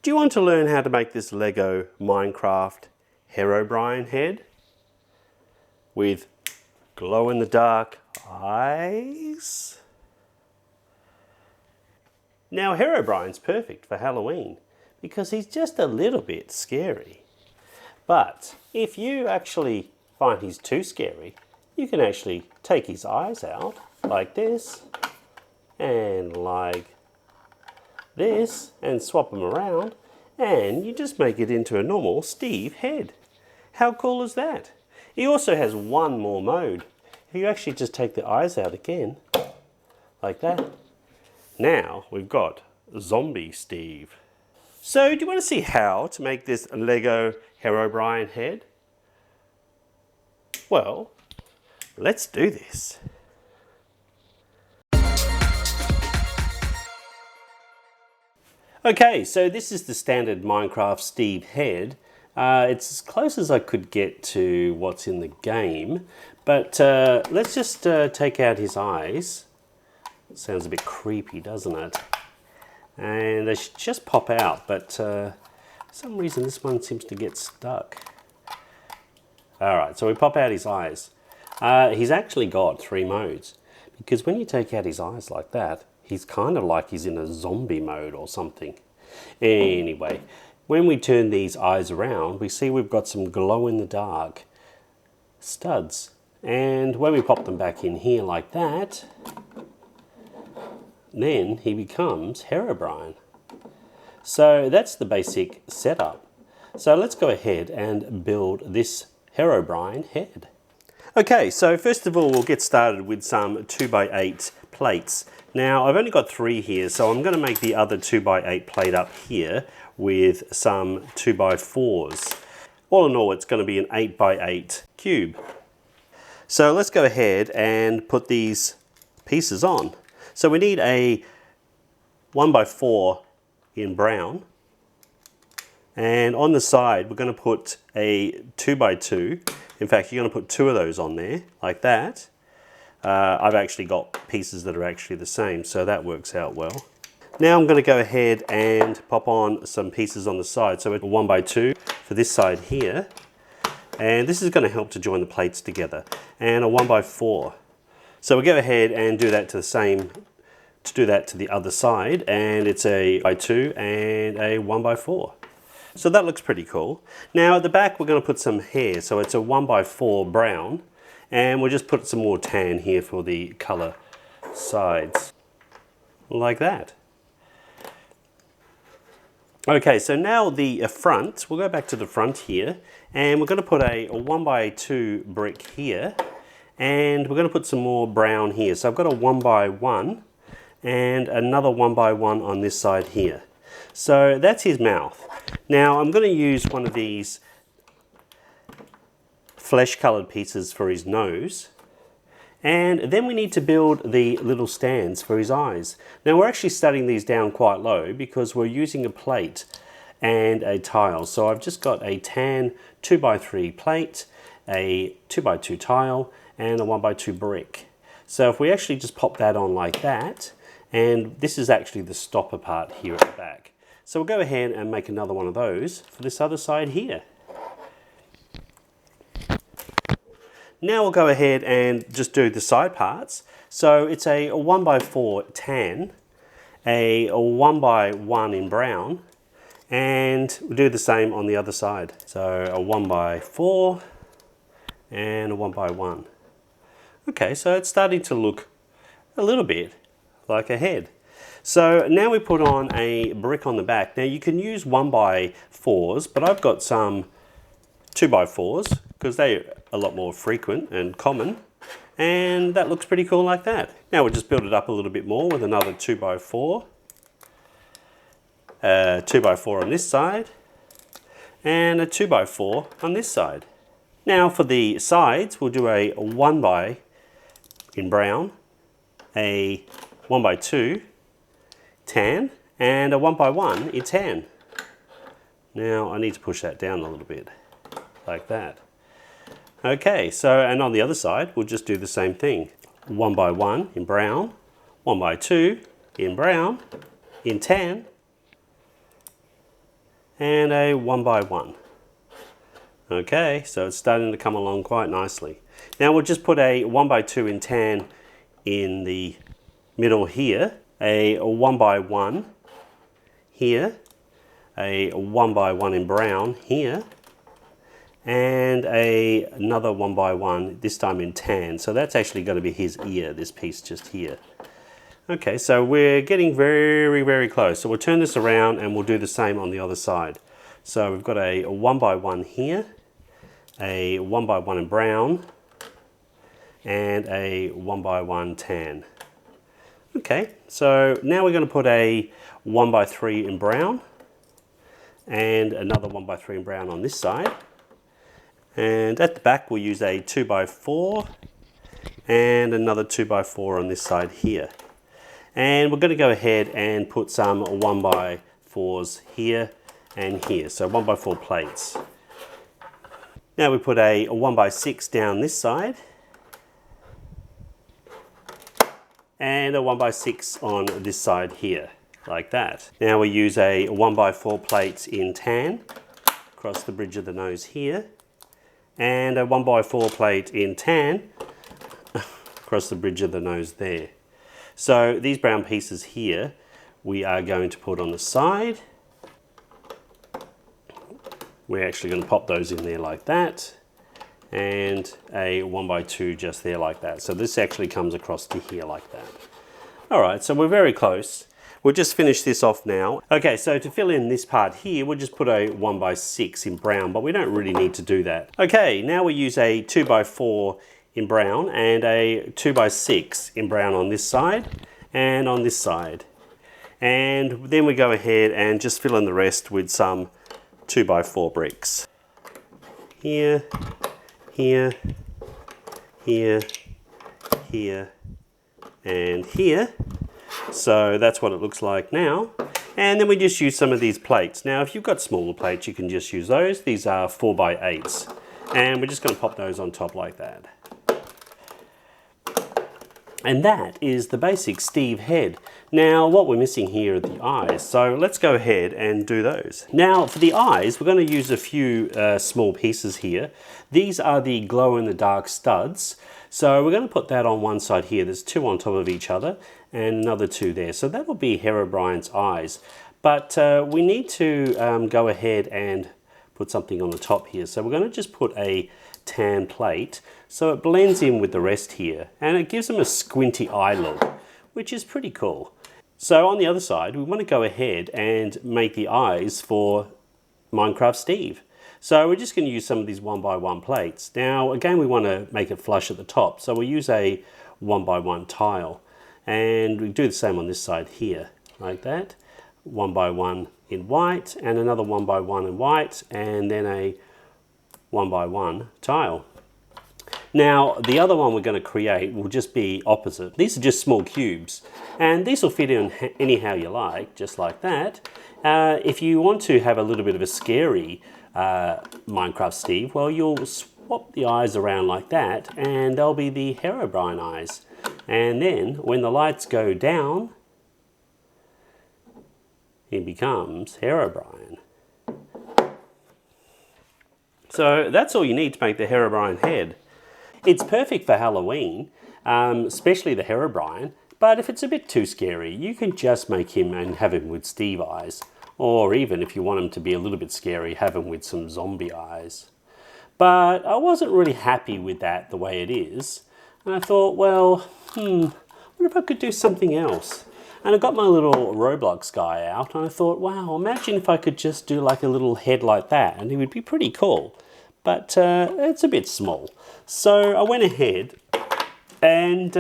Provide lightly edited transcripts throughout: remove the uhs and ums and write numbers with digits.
Do you want to learn how to make this LEGO Minecraft Herobrine head with glow-in-the-dark eyes? Now Herobrine's perfect for Halloween because he's just a little bit scary. But if you actually find he's too scary, you can actually take his eyes out like this and like this and swap them around, and you just make it into a normal Steve head. How cool is that? He also has one more mode. If you actually just take the eyes out again, like that, now we've got Zombie Steve. So do you want to see how to make this LEGO Herobrine head? Well, let's do this. Okay, so this is the standard Minecraft Steve head. It's as close as I could get to what's in the game, but let's just take out his eyes. It sounds a bit creepy, doesn't it? And they should just pop out, but for some reason this one seems to get stuck. Alright, so we pop out his eyes. He's actually got 3 modes, because when you take out his eyes like that, he's kind of like he's in a zombie mode or something. Anyway, when we turn these eyes around, we see we've got some glow-in-the-dark studs. And when we pop them back in here like that, then he becomes Herobrine. So that's the basic setup. So let's go ahead and build this Herobrine head. Okay, so first of all we'll get started with some 2x8 plates. Now I've only got 3 here, so I'm going to make the other 2x8 plate up here with some 2x4s. All in all, it's going to be an 8x8 cube. So let's go ahead and put these pieces on. So we need a 1x4 in brown, and on the side we're going to put a 2x2. In fact, you're going to put 2 of those on there, like that. I've actually got pieces that are actually the same, so that works out well. Now I'm going to go ahead and pop on some pieces on the side. So a 1x2 for this side here, and this is going to help to join the plates together, and a 1x4. So we'll go ahead and do that to the other side, and it's a 1x2 and a 1x4. So that looks pretty cool. Now at the back we're going to put some hair, so it's a 1x4 brown, and we'll just put some more tan here for the colour sides, like that. Okay, so now the front, we'll go back to the front here, and we're going to put a 1x2 brick here, and we're going to put some more brown here. So I've got a 1x1 and another 1x1 on this side here. So that's his mouth. Now I'm going to use one of these flesh coloured pieces for his nose, and then we need to build the little stands for his eyes. Now we're actually studying these down quite low because we're using a plate and a tile. So I've just got a tan 2x3 plate, a 2x2 tile, and a 1x2 brick. So if we actually just pop that on like that, and this is actually the stopper part here at the back. So we'll go ahead and make another one of those for this other side here. Now we'll go ahead and just do the side parts. So it's a 1x4 tan, a 1x1 in brown, and we'll do the same on the other side. So a 1x4 and a 1x1. Okay, so it's starting to look a little bit like a head. So now we put on a brick on the back. Now you can use 1x4s, but I've got some 2x4s because they're a lot more frequent and common, and that looks pretty cool like that. Now we'll just build it up a little bit more with another 2x4, 2x4 on this side, and a 2x4 on this side. Now for the sides, we'll do a 1x in brown, a 1x2 tan, and a 1x1 in tan. Now I need to push that down a little bit, like that. Okay, so and on the other side we'll just do the same thing. 1x1 in brown, 1x2 in brown, in tan, and a 1x1. Okay, so it's starting to come along quite nicely. Now we'll just put a 1x2 in tan in the middle here, a 1x1 here, a 1x1 in brown here, and another 1x1, this time in tan. So that's actually going to be his ear, this piece just here. Okay, so we're getting very, very close. So we'll turn this around and we'll do the same on the other side. So we've got a 1x1 here, a 1x1 in brown, and a 1x1 tan. Okay, so now we're going to put a 1x3 in brown, and another 1x3 in brown on this side. And at the back we'll use a 2x4 and another 2x4 on this side here. And we're going to go ahead and put some 1x4s here and here, so 1x4 plates. Now we put a 1x6 down this side and a 1x6 on this side here, like that. Now we use a 1x4 plates in tan across the bridge of the nose here, and a 1x4 plate in tan across the bridge of the nose there. So these brown pieces here we are going to put on the side. We're actually going to pop those in there like that, and a 1x2 just there like that. So this actually comes across to here like that. Alright, so we're very close. We'll just finish this off now. Okay, so to fill in this part here, we'll just put a 1x6 in brown, but we don't really need to do that. Okay, now we use a 2x4 in brown and a 2x6 in brown on this side and on this side. And then we go ahead and just fill in the rest with some 2x4 bricks. Here, here, here, here, and here. So that's what it looks like now. And then we just use some of these plates. Now if you've got smaller plates you can just use those. These are 4x8s. And we're just going to pop those on top like that. And that is the basic Steve head. Now what we're missing here are the eyes, so let's go ahead and do those. Now for the eyes we're going to use a few small pieces here. These are the glow-in-the-dark studs, so we're going to put that on one side here. There's two on top of each other and another two there, so that will be Herobrine's eyes. But we need to go ahead and put something on the top here, so we're going to just put a tan plate so it blends in with the rest here and it gives them a squinty eye look, which is pretty cool. So on the other side we want to go ahead and make the eyes for Minecraft Steve. So we're just going to use some of these 1x1 plates. Now again we want to make it flush at the top, so we'll use a 1x1 tile, and we do the same on this side here like that. 1x1 in white and another 1x1 in white, and then a 1x1 tile. Now the other one we're going to create will just be opposite. These are just small cubes and these will fit in anyhow you like, just like that. If you want to have a little bit of a scary Minecraft Steve, well you'll swap the eyes around like that and they'll be the Herobrine eyes. And then when the lights go down, he becomes Herobrine. So that's all you need to make the Herobrine head. It's perfect for Halloween, especially the Herobrine, but if it's a bit too scary, you can just make him and have him with Steve eyes. Or even if you want him to be a little bit scary, have him with some zombie eyes. But I wasn't really happy with that the way it is. And I thought, well, what if I could do something else? And I got my little Roblox guy out and I thought, wow, imagine if I could just do like a little head like that and it would be pretty cool. But it's a bit small. So I went ahead and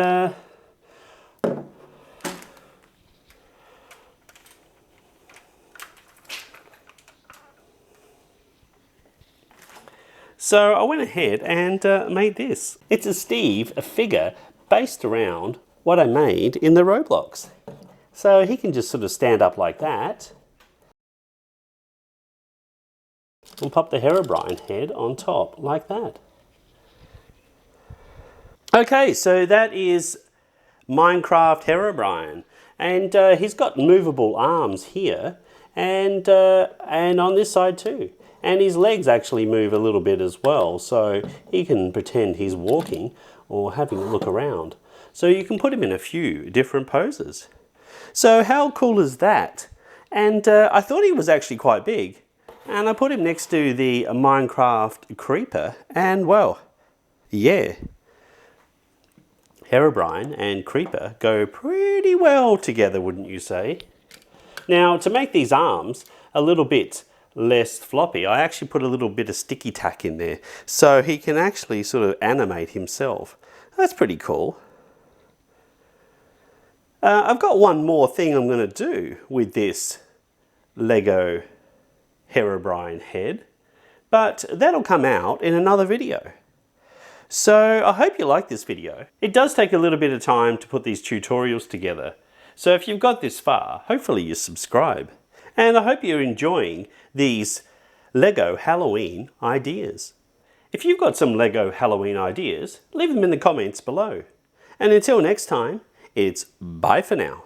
made this. It's a Steve, a figure based around what I made in the Roblox. So he can just sort of stand up like that and pop the Herobrine head on top like that. Okay, so that is Minecraft Herobrine, and he's got movable arms here, and on this side too. And his legs actually move a little bit as well, so he can pretend he's walking or having a look around. So you can put him in a few different poses. So how cool is that? And I thought he was actually quite big. And I put him next to the Minecraft Creeper, and well, yeah. Herobrine and Creeper go pretty well together, wouldn't you say? Now, to make these arms a little bit less floppy, I actually put a little bit of sticky tack in there, so he can actually sort of animate himself. That's pretty cool. I've got one more thing I'm going to do with this LEGO Herobrine head, but that'll come out in another video. So I hope you like this video. It does take a little bit of time to put these tutorials together. So if you've got this far, hopefully you subscribe. And I hope you're enjoying these LEGO Halloween ideas. If you've got some LEGO Halloween ideas, leave them in the comments below. And until next time, it's bye for now.